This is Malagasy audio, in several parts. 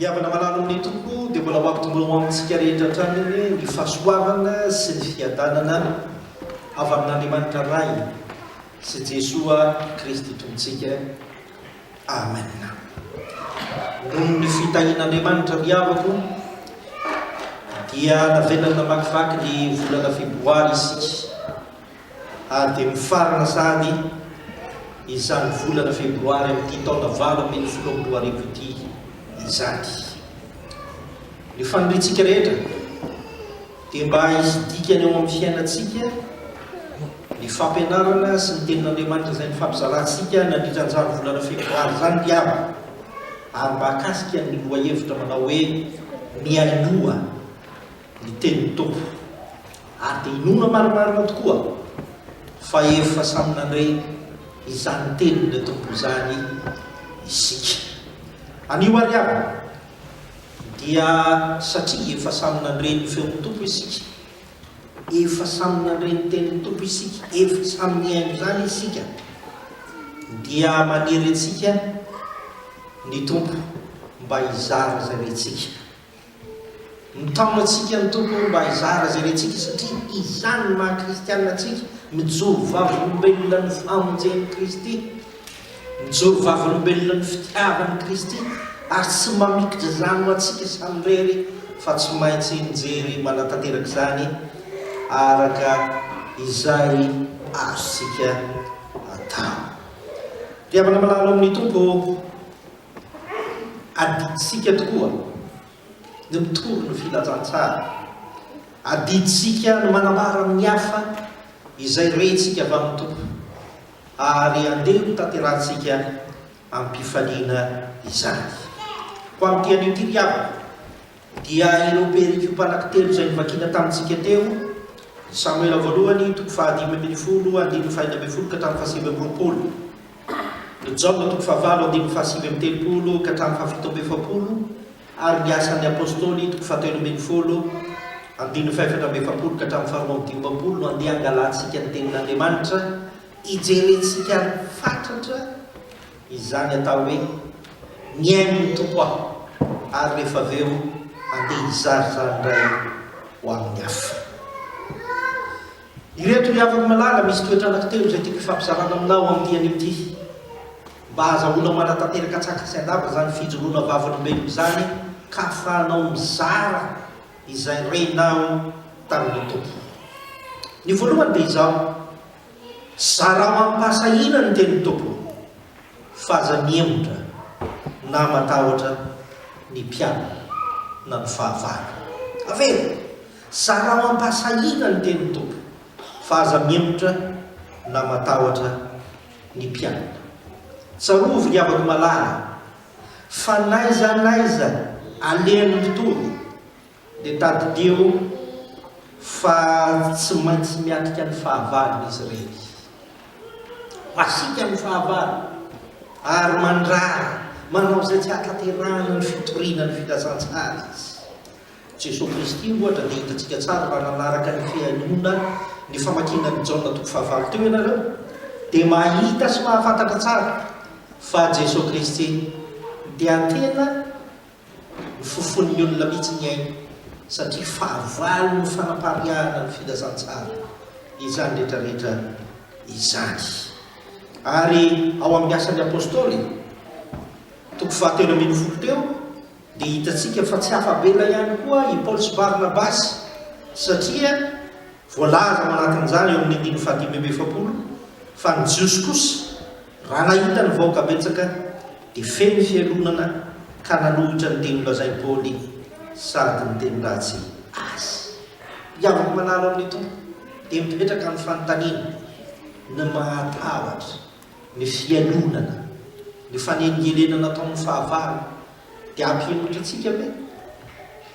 Iavana malalo amin'ny tompo dia mbola mampitombono amintsika rehetra hatrany ny fahasoavana sy ny fiadanana avy amin'Andriamanitra ray sy Jesoa Kristy tompontsika. Amen. Noho ny fitahin'Andriamanitra miavako dia navelana namakivaky ny volana febroary isika ary dia mifarana sady izany volana febroary amin'ity taona 2022 ity izany. Ny faniritsika rehetra dia mba hisidikany eo amin'ny fiainantsika ny fampianarana sy ny tenin'Andriamanitra izay ny fampizarantsika nandritran'izany volana febroary zany diava, ary mba hakasika ny loha-hevitra manao hoe miainoa ny tenin'ny tompo, ary dia inona marimarina tokoa fa efa samy nandray izany tenin'ny tompo izany isika. Anio ary avy dia satria efa samy nandray ny feon'ny tompo isika, efa samy nandray ny tenin'ny tompo isika, efa samy niaino izany isika, dia maniry antsika ny tompo mba hizara zay rehetrika, mitaona antsika ny tompo mba hizara zay rehetrika, satria izany maha-kristianina antsika mijoro vavolombelona ny famonjen'i Kristy, mijoro vavolombelona ny fitiavan'i Kristy, ary tsy mamikitra izany ho antsika samy rery fa tsy maintsy mijery manatanteraka izany araka izay azontsika atao. Dia avana malalo amin'ny tompo adiditsika tokoa ny mitoro ny filazantsara, adiditsika ny manambara amin'ny hafa izay rentsika avy amin'ny tompo, ary andeha ho tanterahantsika amin'ny mpifaliana izany. Ho amin'ity anio ity riavana dia ireo perikopy anankitelo izay nivakina tamintsika teo: Samuela voalohany 5:10 ka hatramin'ny 7:20, ny Jobba 9:7-30 ka hatramin'ny 7:70, ary ny asan'ny apôstôly 7:70 ka hatramin'ny 2:20 no andeha angalantsika ny tenin'Andriamanitra, hijerentsika ny fatratra izany atao hoe miaino ny tompo aho, ary rehefa avy eo andeha hizarizary indray ho amin'ny hafa. Ireto ny afaka malala misy toetra anankitelo izay tiako hifampizarana aminao amin'ity anio ity, mba azahoana manatanteraka tsaka sy andava zany fijoroana vavolombelona izany, ka ahafahanao mizara izay renao tamin'ny tompo. Ny voalohany dia izao: zarao ampasahina ny tenin'ny tompo, fa aza miemotra na matahotra ny mpianana na ny fahavalo. Aveo, zarao ampasahina ny tenin'ny tompo, fa aza miemotra na matahotra ny mpianana. Tsarovy ny avako malala fa naiza alehan'ny totory dia tadideo fa tsy maintsy miatrika ny fahavalo izy reny. Masika ny fahavalo ary mandrara manao izay tsy hatanterahana ny fitoriana ny filazantsara izy. Jesosy Kristy ohatra dia hitantsika tsara raha nanaraka ny fiainona ny famakinan'ny Jaona 5 teo ianareo, dia mahita sy mahafantatra tsara fa Jesosy Kristy dia tena ny fofon'ny olona mihitsy ny aina, satria fahavalo ny fanapariahana ny filazantsara izany rehetrarehetra izany. Ary ao amin'ny asan'ny apôstôly 7:20 teo dia hitantsika fa tsy hafa-bela ihany koa i Paoly sy Barnabasy, satria voalaza manatin'izany eo amin'ny 5:20 fa ny Jiosy kosa raha nahita ny vahoaka betsaka dia feno fialonana ka nanohitra ny teny lazain'i Paoly sady ny teny ratsy azy. Iavako manalo amin'ny tompo dia mipetraka amin'ny fanontaniana, ny mahatahotra, ny fialonana, ny fanengelenana ataon'ny fahavalo, dia ampihemotra antsika ve?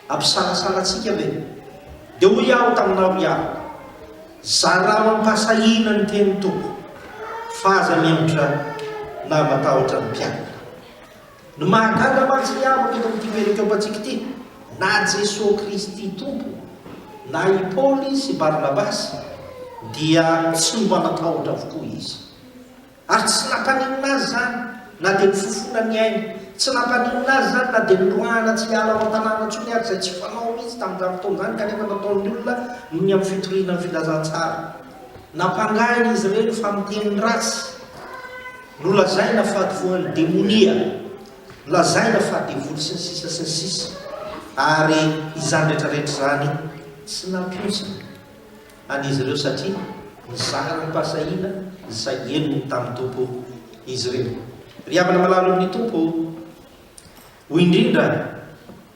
Ampisanasana antsika ve? Dia hoy aho taminao iaho, zarao ampasahina ny tenin'ny tompo, fa aza miemotra na matahotra ny mpianana. Ny mahagaga mantsy miavaka eto amin'ity perikopy ity, na Jesosy Kristy tompo na i Paoly sy Barnabasy, dia tsy mba natahotra avokoa izy, ary tsy nampaninona azy zany na dia ny fofona ny aina, tsy nampaninona azy zany na dia niloana tsy hiala ao an-tanàna ntsony ary zay tsy fanao mihitsy tamin'izany fotoana zany kanefa nataon'ny olona ny amin'ny fitoriana ny filazantsara. Nampangahiny izy ireny fa miteniny ratsy, nolazaina fa devoan'ny demonia, nolazaina fa devoly sy ny sisa sy ny sisa, ary izany rehetrarehetra zany tsy nampiontsina an'izy ireo satria nizara ny mpasahina izay enony tamin'ny tompo izy ireo. Ry havana malalo amin'ny tompo, ho indrindra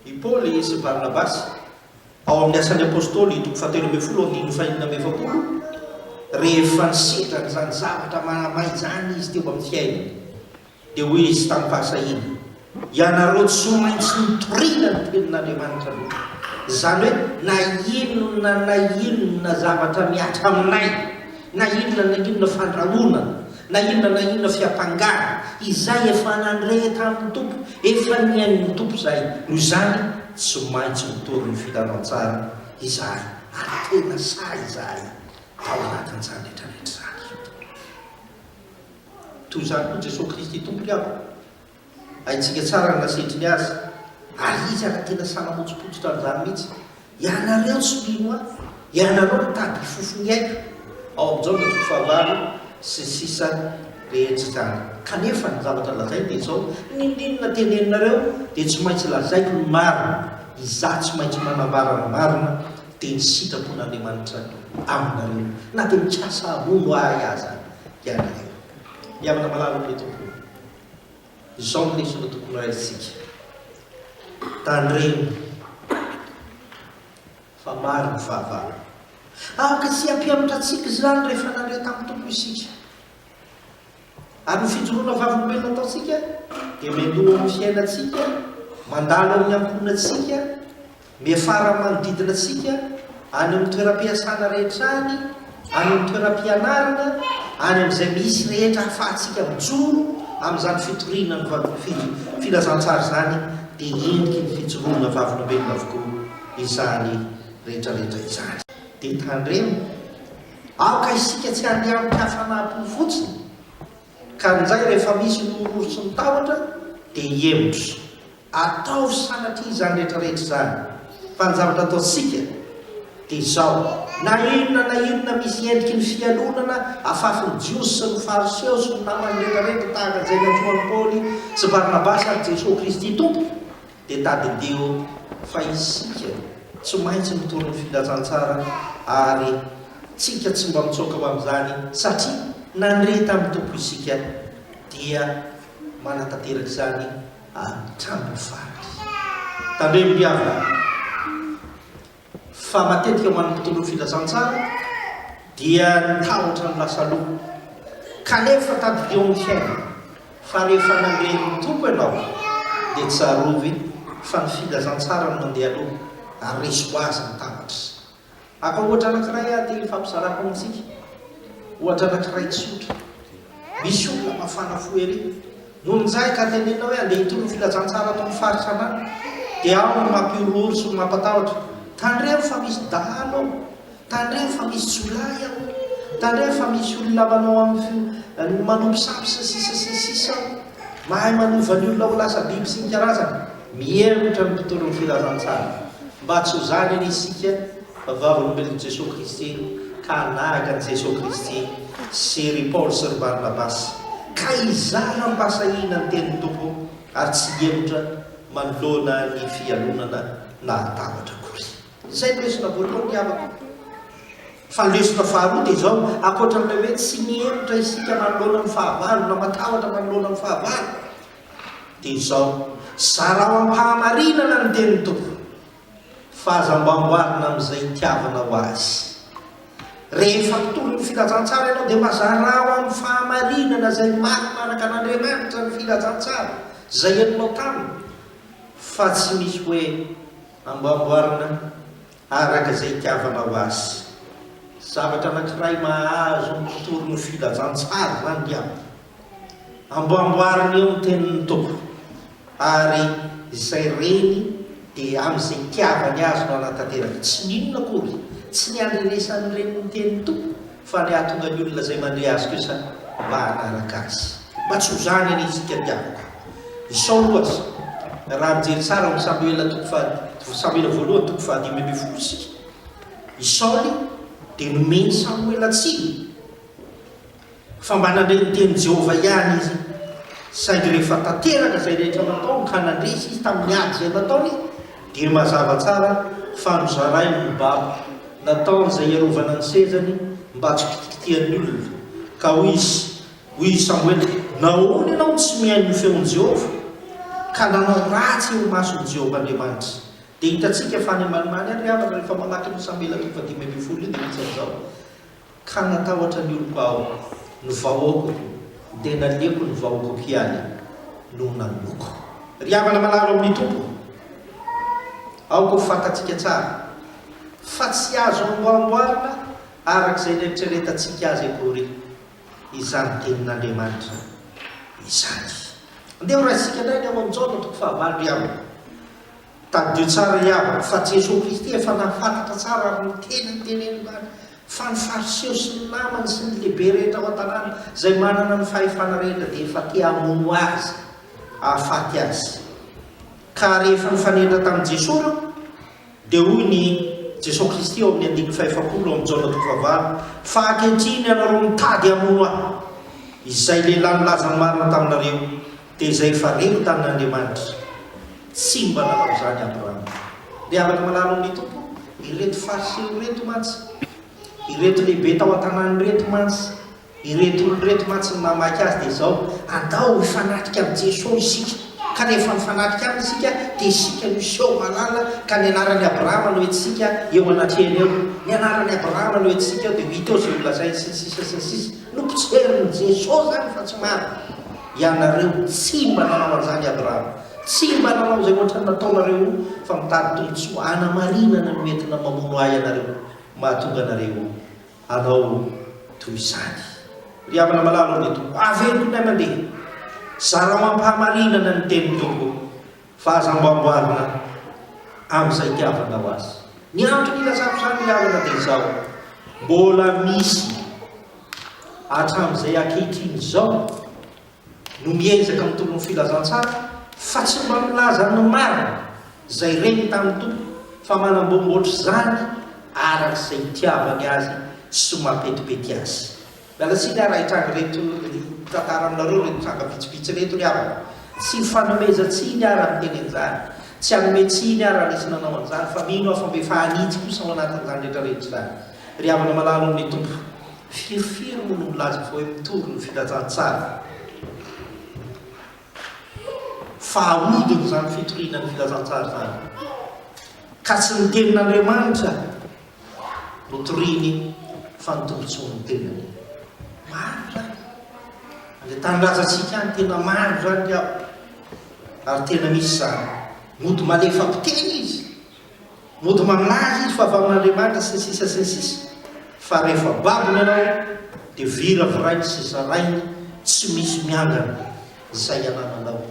i Paoly sy Barnabasy ao amin'ny asan'ny apôstôly toko 7:1-5:20 rehefa nisetraka zany zavatra manamay zany izy teo amin'ny fiainany dia hoy izy tamin'ny mpasahina, ianareo tsy maintsy nitoriana ny tenin'Andriamanitra aloha. Zany hoe na inona zavatra miatra aminay, na inona fandrahonana, na inona fiampangana, izay efa nandre tamin'ny tompo, efa niain'ny tompo zay. Noho izany tsy maintsy mitory ny filazantsara izahay, ary tena sa izahay tao anatin'izany rehetrarehetra zany. Toy izany koa Jesosy Kristy tompo riavo, haitsika tsara ny nasetriny azy, ary izy ary tena sanamotsopotsotra amin'izany mihitsy. Ianareo tsy mino ahy, ianareo mitady fofony aiko ao amin'izao na toko 9 sy sisa rehetra zany. Kanefa ny zavatra lazay dia izao, ninona teneninareo dia tsy maintsy lazaiko ny marina, izaho tsy maintsy manambara ny marina dia ny sitrapon'Andriamanitra aminareo, na dia mikasa amono ahy aza ianareo. Iavana malalo amin'ny tompo, izao ny lesona tokony raisika tandremo fa maro ny fahavalo. Ka tsy hampianatra antsika izany rehefa nandre tamin'ny tompo isika, ary ny fijoroana vavolombelona ataontsika dia mialoha amin'ny fiainantsika, mandalo amin'ny ankohonantsika, miafara manodidina antsika, any amin'ny toeram-piasana rehetra any amin'ny toeram-pianarana, any amin'izay misy rehetra ahafahantsika mijoro amin'izany fitoriana ny filazantsara zany, dia endriky ny fijoroana vavolombelona avokoa izany rehetrarehetra izany. Dia tandremo aoka isika tsy handeha amin'ny hafanampo fotsiny, ka nizay rehefa misy nororo sy ny tahotra dia hiemotra ataovy sanatria izany rehetrarehetra zany. Fa ny zavatra ataontsika dia izao, na inona misy endriky ny fialonana afafiny jiosy sy ny fariseo sy ny namany rehetrarehetra tahaka izay nantsoan'ny Paoly sy Barnabasy ary Jesosy Kristy tompo, dia tadideo fa isika tsy maintsy mitory ny filazantsara, ary tsika tsy mba mitsoka ho amin'izany satria nandre tamin'ny tompo isika dia manatanteraka izany hatramin'ny farany. Tandremo riavana fa matetika ho an'ny mpitondro ny filazantsara dia nitahotra ny lasa loha, kanefa tadideo amin'ny fiainana fa rehefa nandre ny tompo ianao dia tsy arovy fa ny filazantsara no mandeha aloha, ary resy ho azy ny tahotra. Aka ohatra anankiray aty fampizarako amintsika, ohatra anankiray tsotra, misy olona mafana fo ery, noho nizay ka tenena hoe andeha hitoro ny filazantsara ato amin'ny faritra anany, dia ao ny mampiorooro sy ny mampatahotra, tandremo fa misy dahalo ao, tandremo fa misy jolay ao, tandremo fa misy olona manao amin'ny manompo sampy sy sisa ao, mahay manova ny olona ho lasa biby sy ny karazany. Miemotra ny mpitoro ny filazantsara, mba tsy ho zany any isika fa vavolombelon'i Jesosy Kristy, ka nahaka an'i Jesosy Kristy sy ry Paoly sy ry Barnabasy, ka izara ny mpasahina ny tenin'ny tompo ary tsy hiemotra manoloana ny fialonana na atahotra akory. Izay no lesona voalohany havako. Fa ny lesona faharoa dia izao, ankoatran'ilay hoe tsy niemotra isika manoloana ny fahavalo na matahotra manoloana ny fahavalo, dia izao, zara ao am-pahamarinana ny tenin'ny tompo, fa aza mbamboarina amin'izay itiavana ho azy. Rehefa mpitoro ny filazantsara ianao dia mazara ao amin'ny fahamarinana izay manaraka an'Andriamanitra ny filazantsara izay enonao taminy, fa tsy misy hoe ambamboarina araka izay itiavana ho azy. Zavatra anankiray mahazo mpitoro ny filazantsara zany dia ambamboarina eo ny tenin'ny tompo, ary izay reny dia amin'izay itiavany azy no anatanteraka, tsy ninona akory, tsy ny andrenesany reny ny tenin'ny tompo, fa ny ahatonga ny olona izay mandre azy kosa mba hanaraka azy. Mba tsy ho zany any isika tiavako, Isao loatsy raha mijery tsara amin'ny Samuela voalohany toko fahadimy ambin'ny folo sika. Isaoly dia nomeny Samuela tsiny fa mba nandray ny teny Jehova ihany izy, saingy rehefa tanteraka izay rehetra nataony ka nandresy izy tamin'ny ady izay nataony, dia mazava tsara fa nozarainy ny baba nataony izay iarovana ny sezany mba tsy pitikitian'ny olona. Ka hoy Samuela, nahoana ianao tsy mihaino ny feon'i Jehova ka nanao ratsy eo mason'i Jehova Andriamanitra. Dia hitantsika fa any manimaniny ary havana rehefa malaky ny Samuela toko fahadimy ambin'ny folo io dia misy an'izao: ka natahotra ny oloko aho ny vahoako, dia naleoko ny vahoako ihany no nanoko. Ry havana malalo amin'ny tompo, aoko fantatsika tsara fa tsy azo amboamboarina arak'izay neritreretantsika azy akory izany tenin'Andriamanitra izany. Andeha ho raisika indray ny ao amin'izao no toko fahavalo ry havana. Taddio tsara ry havana fa Jesosy Kristy efa nafantatra tsara ary ny tenany fa ny fariseho sy ny namany sy ny lehibe rehetra ao an-tanàna izay manana ny fahefana rehetra dia efa te hamono azy, hahafaty azy. Ka rehefa nifanendra tamin'i Jesosy reo dia hoy ny Jesosy Kristy ao amin'ny andininy fahefapolo amin'ny jaona toko fahavalo, fa ankehitriny ianareo mitady hamono ahy, izay lehilahy nilaza ny marina taminareo dia izay efa reo tamin'Andriamanitra tsy mba nanao izany Abrahama. Dia havana malalo amin'ny tompo, ireto fariseho reto mantsy, ireto lehibe tao an-tanàny reto mantsy, ireto olo reto mantsy ny namaky azy dia izao: andao hifanatrika amin'ny Jesosy isika. Ka rehefa mifanatrika aminy isika dia isika miseho malala ka ny anarany Abrahama no etsika eo anatrehany eo, ny anarany Abrahama no etsika eo, dia hita eo izay olazainy sisa nompotserin'ny Jesosy zany fa tsy maro. Ianareo tsy mba nanao an'izany Abrahama, tsy mba nanao izay ohatrany nataonareo fa mitady tombotsoa hanamarinana no entina mamono ahy ianareo, mahatonga anareo hanao toy izany. Ry havana malalo ny tompo, averiko ny amandeha zara mampahamarinana ny tenin'ny tompo fa aza amboamboarina amin'izay itiavanao azy. Ny andro ny ilazako izany ry havana dia izao: mbola misy hatramin'izay ankehitriny izao no miezaka mitolo ny filazantsara fa tsy mba milaza ny marina izay reny tamin'ny tompo, fa manambomboatra izany arak'izay itiavany azy sy mampetipety azy. Mialatsiny raha hitranga reto tantara aminareo reto tranga vitsivitsy reto ry havana, tsy fanomezantsiny ara miteny an'izany, tsy hanometsiny ara nisy nanao an'izany, fa mino afa mbe fahanitsy kosa ao anatin'izany rehetrarehetra izany. Ry havana malalo amin'ny tompo, firifiry moa no milaza fa hoe mitory ny filazantsara, fa ahodiny izany fitoriana ny filazantsara izany, ka tsy ny tenin'Andriamanitra no toriany fa ny tombontsoa ny tenany. Maro zany le tanindrazantsika any, tena maro zany ry havana, ary tena misy zany mody malefa mpiteny izy, mody mamilaza izy fa avy amin'Andriamanitra sy ny sisa, fa rehefa babony ianao dia vira virainy sy zarainy, tsy misy miangana izay anananao.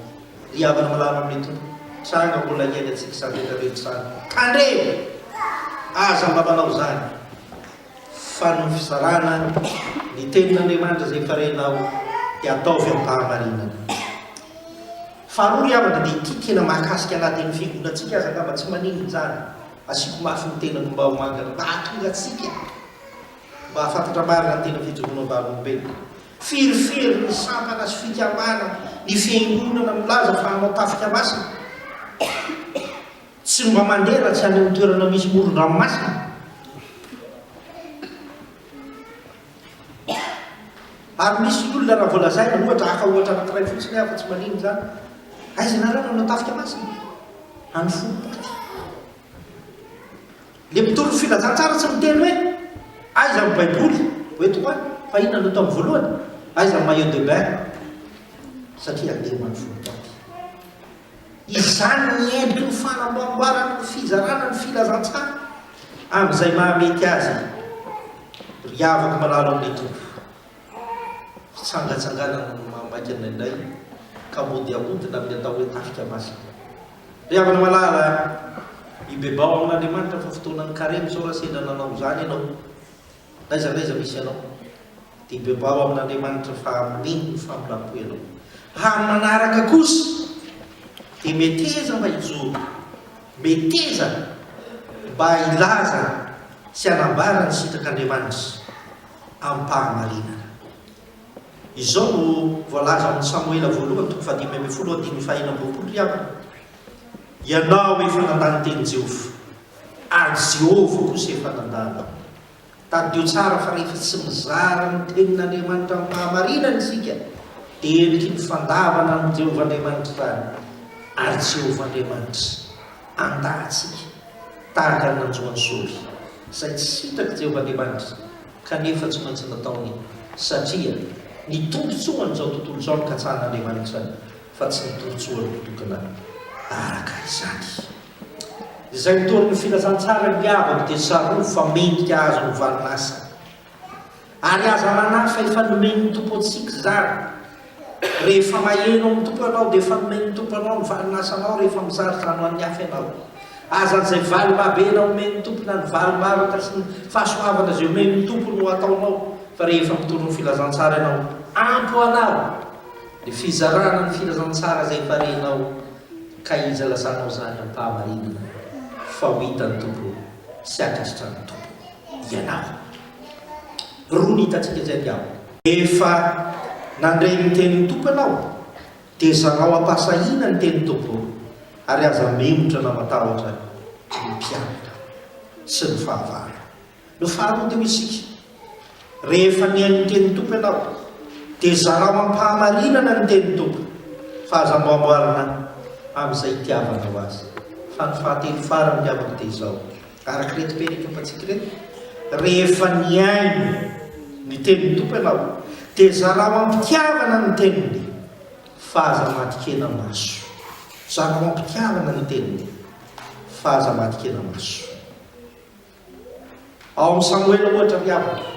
Ry havana malalo amin'ny tompo, tranga mbola iaina antsika izany rehetrarehetra izany, tandremo aza mba manao izany, fa ny fizarana ny tenin'Andriamanitra izay farenao dia ataovy am-pahamarinana. Faharoa ry havana dia ity tena mahakasika anatin'ny fiangonantsika aza angamba tsy maninona izany, asiko mafy ny tenako mba homangana mba hahatonga atsika mba hafantatra marina ny tena fijoronam-balombelona. Firifiry ny sampana sy fikamana ny fiangonana milaza fa hanao tafika masina, tsy mba mandeha tsy any amin'ny toerana misy moron-dranomasina. Ary misy olona raha voalazaina ohatra haka ohatra anankiray fotsiny afa tsy manino izany, aiza nareo nanao tafika masina? Any folo-paty. Le mpitoro filazantsara tsy miteny hoe aiza amin'ny baiboly hoe tokoany fa inona no atao amin'ny voalohany, aiza amin'ny maillot de bain, satria andeha many folo-paty. Izany ny endriky ny fanamboamboarana ny fizarana ny filazantsara amin'izay mahamety azy. Ry havako malalo amin'ny tompo, fitsangatsanganana no mamaky anay ka mody ahodina amin'ny atao hoe tafika masina. Ry havana malala ibebao amin'Andriamanitra fa fotoanany karemy sao raha sendra nanao izany ianao, naizanaiza misy ianao, dia ibebao amin'Andriamanitra fa amin'iny ny famolapo ianao. Ha manaraka kosa dia meteza mba hijoro, meteza mba ilaza sy anambara ny sitrak'Andriamanitra amin'ny mpahamarinana. Izao no voalaza amin'ny Samoela voalohany 1:5-20. Ianao efa nandany teny Jehova, ary Jehova kosa efa nandany. Tadio tsara fa rehefa tsy mizara ny tenin'Andriamanitra amin'ny mpahamarinana isika, dia endriky ny fandavana amin'ny Jehova Andriamanitra zany, ary Jehova Andriamanitra andahtsika tahaka ny nanjoany Saoly, izay tsy sitraky Jehova Andriamanitra kanefa tsy maintsy nataony, satria ny tombotsoany izao tontolo izao ny katsahan'Andriamanitra fa tsy ny tombotsoany tokana araka izany. Izay mitoriny filazantsara miavaka dia saroa fa mendrika azo ny valinasa, ary aza manafa efa nomeny ny tompo antsika zany. Rehefa maheno amin'ny tompo anao dia efa nomeny ny tompo anao ny valinasanao rehefa mizary zany ho an'ny hafa ianao. Azan'izay valy mahabenao omeny ny tompo na ny valy mavaka sy ny fahasoavana izay omeny ny tompo no ataonao, fa rehefa mitoriny filazantsara ianao ampo anao dia fizarana ny filazantsara izay farenao, ka iza lasanao zany amin'ny mpahamarinana fa ho hitan'ny tompo sy akasitra ny tompo ianao. Roa ny hitantsika izay diao, efa nandray ny tenin'ny tompo ianao dia zarao ampasahina ny tenin'ny tompo, ary aza memotra na matahotra ny mpianatra sy ny fahavara. No faharoa dia isika, rehefa nihaino ny tenin'ny tompo ianao dia zarao ampahamarinana ny tenin'ny tompo, fa aza mboamboarina amin'izay itiavanao azy. Fa ny fahatelo farany diavaka dia izao, araka reto perika ampatsika reto, rehefa nihaino ny tenin'ny tompo ianao dia zarao ampitiavana ny teniny, fa aza matikena maso. Zarao ampitiavana ny teniny, fa aza matikena maso. Ao amin'ny Samoela ohatra miavaka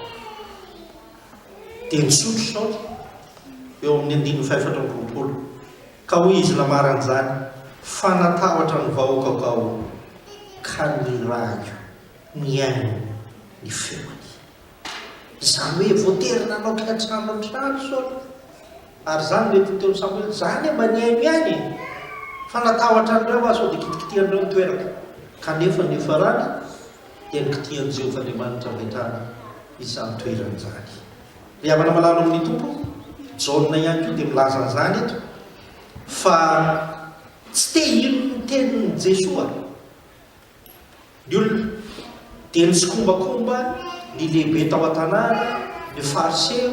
dia nisotro Saoly eo amin'ny 5:20, ka hoy izy namaran'izany, fa natahotra ny vahoakako ao ka nirajo niaino ny feony. Izany hoe voatery nanao kilatrano Saoly, ary zany mety teo Samoela, zany mba niaino ihany, fa natahotra an'ireo azo dia kitikitian'ireo nitoeraka, kanefa nefa rany dia nikitian'i Jehova Andriamanitra avetrana izany toerana izany. Ry havana malalo amin'ny tompo, Jaona ihany koa dia milaza an'izany eto, fa tsy te ino ny tenin'ny Jesoa ny olona, dia nisikombakomba ny lehibe tao an-tanàna, ny fariseo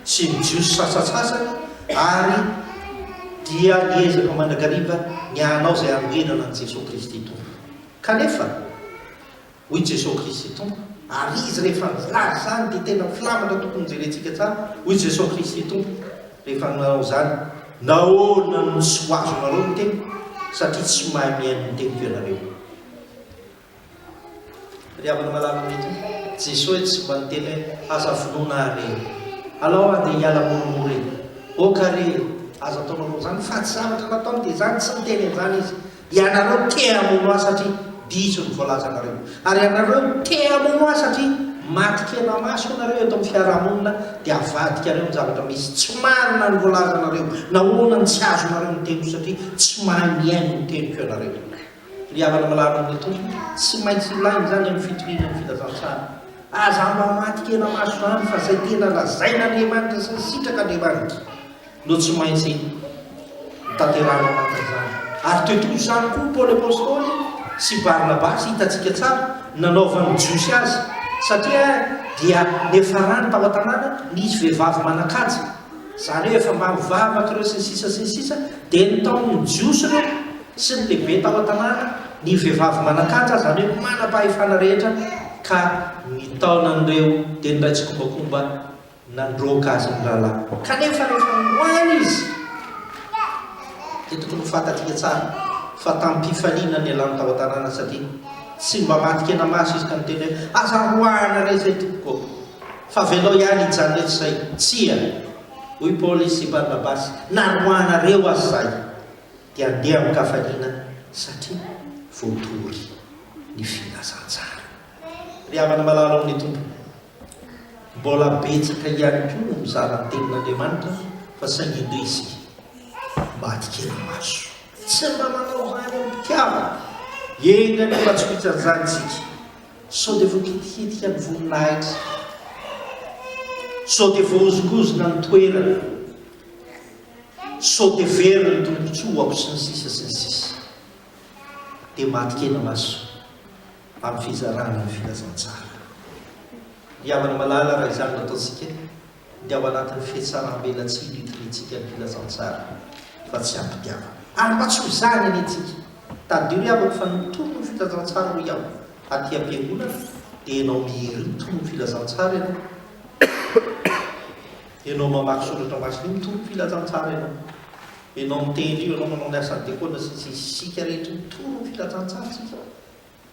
sy ny jiosy sasatsasany, ary dia niezaka mandrakariva ny anao izay angenana ny Jesosy Kristy tompo. Kanefa hoy Jesosy Kristy tompo, ary izy rehefa nilaza zany dia tena filamatra tokony jerentsika tsara. Hoy Jesosy Kristy tompo rehefa nanao zany, nahoana no tsy ho azonareo ny teny, satria tsy mahay mihaino ny teniko ianareo. Ry havana malala mety, Jesosy tsy mba niteny aza finoana are, alao andeha hiala moramora, oka re aza ataonareo zany, fa tsy zavatra nataony dia zany tsy miteny an'izany izy. Ianareo te hamono azy satria diso ny voalaza anareo, ary ianareo te hamono azy satria matikena maso ianareo eto amin'ny fiarahamonina, dia avadika areo ny zavatra misy, tsy marina ny voalaza anareo, nahoana ny tsy azo nareo ny teniko satria tsy mahay mihaino ny teniko ianareo. Ry havana malalo amin'ny tompo, tsy maintsy ilainy zany amin'ny fitoriana ny filazantsara. Aza mba matikena maso zany fa izay tena lazain'Andriamanitra sy ny sitrak'Andriamanitra no tsy maintsy tanterana anatin'izany. Ary toetoy izany koa Paoly apôstôly sy Barnabasy hitantsika tsara nanaovan'ny jiosy azy, satria dia nefa rany tao an-tanàna nisy vehivavy manan-kaja, izany hoe efa mavavaka ireo sy ny sisa, dia nitaon'ny jiosy ireo sy ny lehibe tao an-tanàna ny vehivavy manan-kaja, izany hoe manam-pahefana rehetra, ka nitaonan'ireo dia nindray tsikombakomba nandroaka azy ny rahalahy. Kanefa rehefa noany izy dia tokony ho fantatsika tsara fa tamin'ny mpifaliana ny alany tao an-tanàna, satria tsy mba matikena maso izy ka niteny hoe aza roana re izay tompoko, fa velao ihany hijanona eto izay, tsia. Hoy Paoly sy Barnabasy, naroanareo azy izay dia andeha amin'ny kafaliana satria voatory ny filazantsara. Ry havana malalo amin'ny tompo, mbola betsaka ihany koa no mizara ny tenin'Andriamanitra, fa saingy indrisy mba hatikena maso. tsy mba manao zany amin'ny mpitiavana enga nefa tsy fitsanjantsika sao dia voakitikitika ny voninahitra sao dia voaozogozona ny toerana sao dia very ny tombontsoa ako sy ny sisa dia matikena maso amin'ny fizarana ny filazantsara diavana malala raha izany nataontsika dia ao anatin'ny fihetsaram-bela tsy ilitiritsika ny filazantsara fa tsy ampitiavana ary mba tsy ho zany any antsika tadio riavako fa nitono ny filazantsara ho iaho aty am-piangonana dia ianao mihery mitono ny filazantsara ianao ianao mamaky soratra masina mitono ny filazantsara ianao mitendry io ianao manao ny asany dekona sy sika rehetra mitono ny filazantsara sika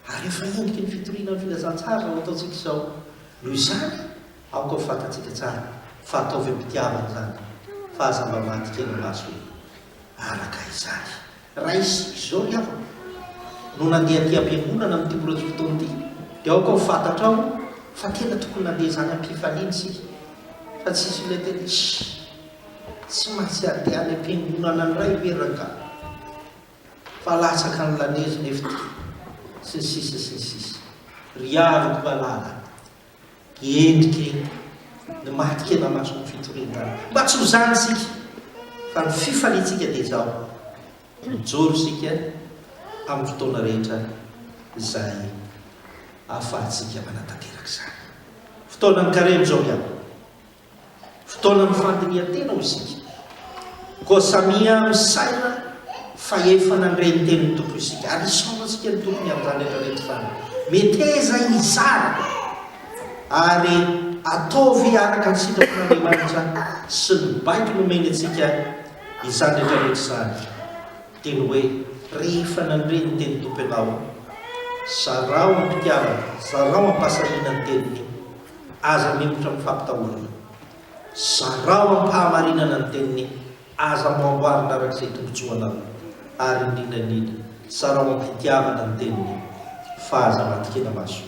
ary efa endriky ny fitoriana ny filazantsara ho ataontsika izao noho izany aoka fantatsika tsara fa ataovy am-pitiavana zany fa aza mba matikena maso hoe araka izany raha isika izao ny avako no nandeha ty am-piangonana amin'ny timboratsy fotoana ity dia aoka ho fantatra ao fa tena tokony nandeha zany am-pifaniany sika fa tsisy ilay tena tsy maintsy andeha any am-piangonana ny ray meraka fa latsaka ny lanezina efa ty sy ny sisa ry avako malala endriky ny matikena maso ny fitoriana mba tsy ho zany sika fa ny fifalitsika dia zao mijoro sika amin'ny fotoana rehetra izay ahafahantsika manatanteraka izany fotoana ny karemy zao iao fotoana ny fandiniantena ho isika koa samia misaina fa efa nandreny tenin'ny tompo isika ary isaonatsika ny tompony amin'izany rehetrarehetra zany meteza izara ary ataovy araka ny sitrapon'Andriamanitra sy ny baiky nomeny atsika izany rehetrarehetra izany teny hoe rehefa nandreny ny teny tompo ianao zarao ampitiavana zarao ampasahina ny teniny aza memotra amin'ny fampitahorana zarao ampahamarinana ny teniny aza mamboarina arak'izay tombotsoanao ary indrindrandrindra zarao ampitiavana ny teniny fa aza matikena maso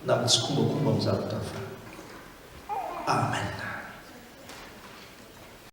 na mitsy kombakomba amin'ny zavatra fa amen.